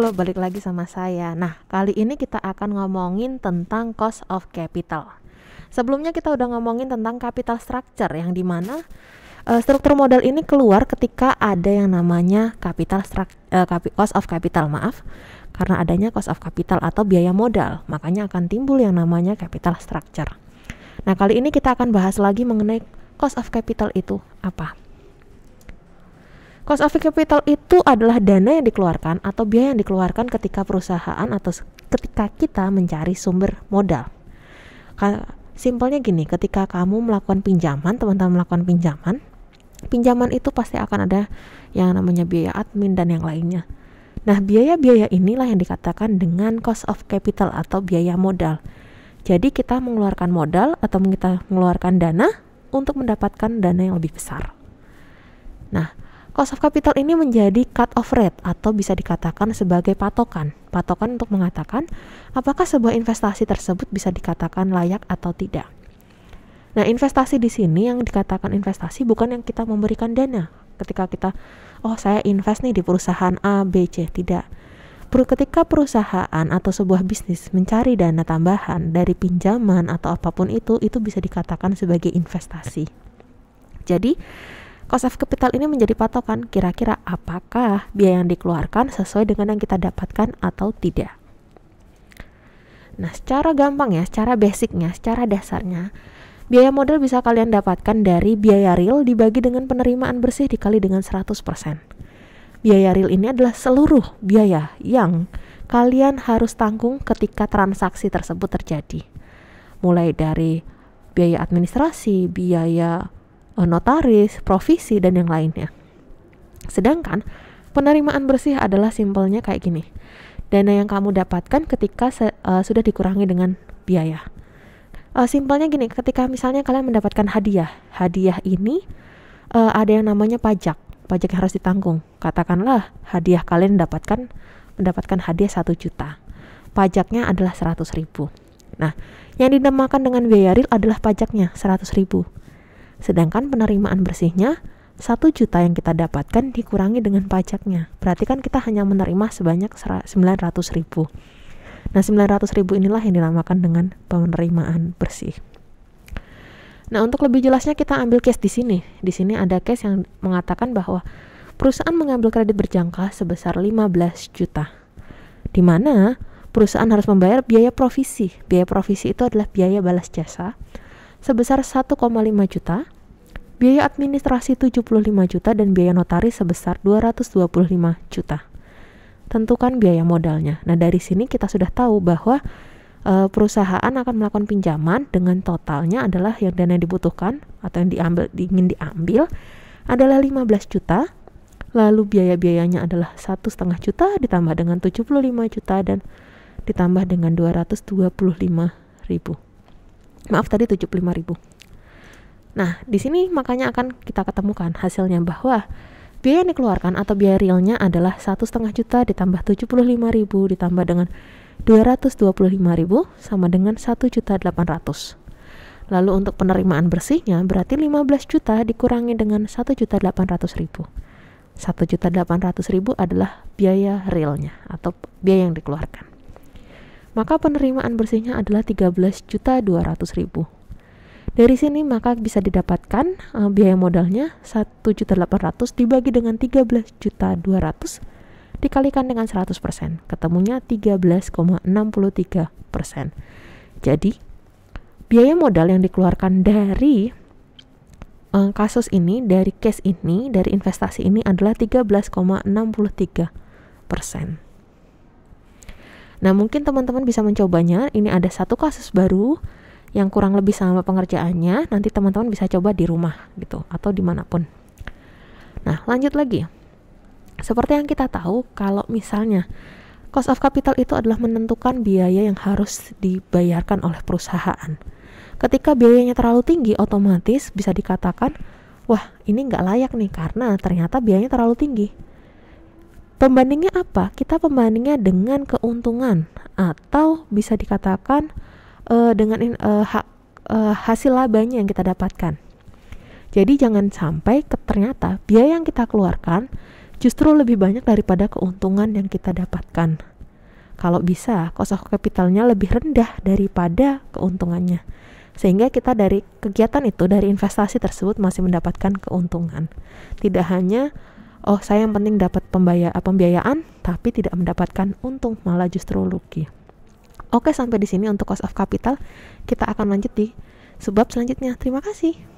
Halo, balik lagi sama saya. Nah, kali ini kita akan ngomongin tentang cost of capital. Sebelumnya kita udah ngomongin tentang capital structure, yang dimana struktur modal ini keluar ketika ada yang namanya cost of capital, karena adanya cost of capital atau biaya modal, makanya akan timbul yang namanya capital structure. Nah, kali ini kita akan bahas lagi mengenai cost of capital itu apa. Cost of capital itu adalah dana yang dikeluarkan atau biaya yang dikeluarkan ketika perusahaan atau ketika kita mencari sumber modal. Simpelnya gini, ketika kamu melakukan pinjaman, teman-teman melakukan pinjaman itu pasti akan ada yang namanya biaya admin dan yang lainnya. Nah, biaya-biaya inilah yang dikatakan dengan cost of capital atau biaya modal. Jadi kita mengeluarkan modal atau kita mengeluarkan dana untuk mendapatkan dana yang lebih besar. Nah, cost of capital ini menjadi cut-off rate atau bisa dikatakan sebagai patokan untuk mengatakan apakah sebuah investasi tersebut bisa dikatakan layak atau tidak. Nah, investasi di sini yang dikatakan investasi bukan yang kita memberikan dana. Ketika kita, saya invest nih di perusahaan A, B, C, tidak. Ketika perusahaan atau sebuah bisnis mencari dana tambahan dari pinjaman atau apapun itu bisa dikatakan sebagai investasi. Jadi, cost of capital ini menjadi patokan kira-kira apakah biaya yang dikeluarkan sesuai dengan yang kita dapatkan atau tidak. Nah, secara gampang ya, secara basicnya, secara dasarnya, biaya modal bisa kalian dapatkan dari biaya real dibagi dengan penerimaan bersih dikali dengan 100%. Biaya real ini adalah seluruh biaya yang kalian harus tanggung ketika transaksi tersebut terjadi. Mulai dari biaya administrasi, biaya notaris, provisi, dan yang lainnya. Sedangkan penerimaan bersih adalah simpelnya kayak gini. Dana yang kamu dapatkan ketika sudah dikurangi dengan biaya. Simpelnya gini, ketika misalnya kalian mendapatkan hadiah ini ada yang namanya pajak yang harus ditanggung. Katakanlah hadiah kalian mendapatkan hadiah 1 juta. Pajaknya adalah 100.000. Nah, yang dinamakan dengan biaya real adalah pajaknya 100.000. Sedangkan penerimaan bersihnya 1 juta yang kita dapatkan dikurangi dengan pajaknya. Berarti kan kita hanya menerima sebanyak 900.000. Nah, 900.000 inilah yang dinamakan dengan penerimaan bersih. Nah, untuk lebih jelasnya kita ambil case di sini. Di sini ada case yang mengatakan bahwa perusahaan mengambil kredit berjangka sebesar 15 juta. Di mana perusahaan harus membayar biaya provisi. Biaya provisi itu adalah biaya balas jasa sebesar 1,5 juta, biaya administrasi 75 juta, dan biaya notaris sebesar 225 juta. Tentukan biaya modalnya. Nah, dari sini kita sudah tahu bahwa perusahaan akan melakukan pinjaman dengan totalnya adalah yang dana yang dibutuhkan atau yang ingin diambil adalah 15 juta, lalu biaya-biayanya adalah 1,5 juta ditambah dengan 75 juta dan ditambah dengan 225.000. Maaf, tadi 75.000. Nah, di sini makanya akan kita ketemukan hasilnya bahwa biaya yang dikeluarkan atau biaya realnya adalah 1,5 juta ditambah 75.000 ditambah dengan 225.000 sama dengan 1.800.000. Lalu untuk penerimaan bersihnya berarti 15 juta dikurangi dengan 1.800.000. 1.800.000 adalah biaya realnya atau biaya yang dikeluarkan. Maka penerimaan bersihnya adalah 13.200.000. Dari sini maka bisa didapatkan biaya modalnya 1.800.000 dibagi dengan 13.200.000 dikalikan dengan 100%. Ketemunya 13,63%. Jadi, biaya modal yang dikeluarkan dari kasus ini, dari case ini, dari investasi ini adalah 13,63%. Nah, mungkin teman-teman bisa mencobanya. Ini ada satu kasus baru yang kurang lebih sama pengerjaannya. Nanti teman-teman bisa coba di rumah gitu atau dimanapun. Nah, lanjut lagi. Seperti yang kita tahu, kalau misalnya cost of capital itu adalah menentukan biaya yang harus dibayarkan oleh perusahaan. Ketika biayanya terlalu tinggi, otomatis bisa dikatakan, wah, ini nggak layak nih karena ternyata biayanya terlalu tinggi. Pembandingnya apa? Kita pembandingnya dengan keuntungan atau bisa dikatakan dengan hasil labanya yang kita dapatkan. Jadi jangan sampai ternyata biaya yang kita keluarkan justru lebih banyak daripada keuntungan yang kita dapatkan. Kalau bisa, cost of capitalnya lebih rendah daripada keuntungannya. Sehingga kita dari kegiatan itu, dari investasi tersebut masih mendapatkan keuntungan. Tidak hanya, oh saya yang penting dapat pembiayaan, tapi tidak mendapatkan untung, malah justru rugi. Oke, sampai di sini untuk cost of capital. Kita akan lanjut di sebab selanjutnya. Terima kasih.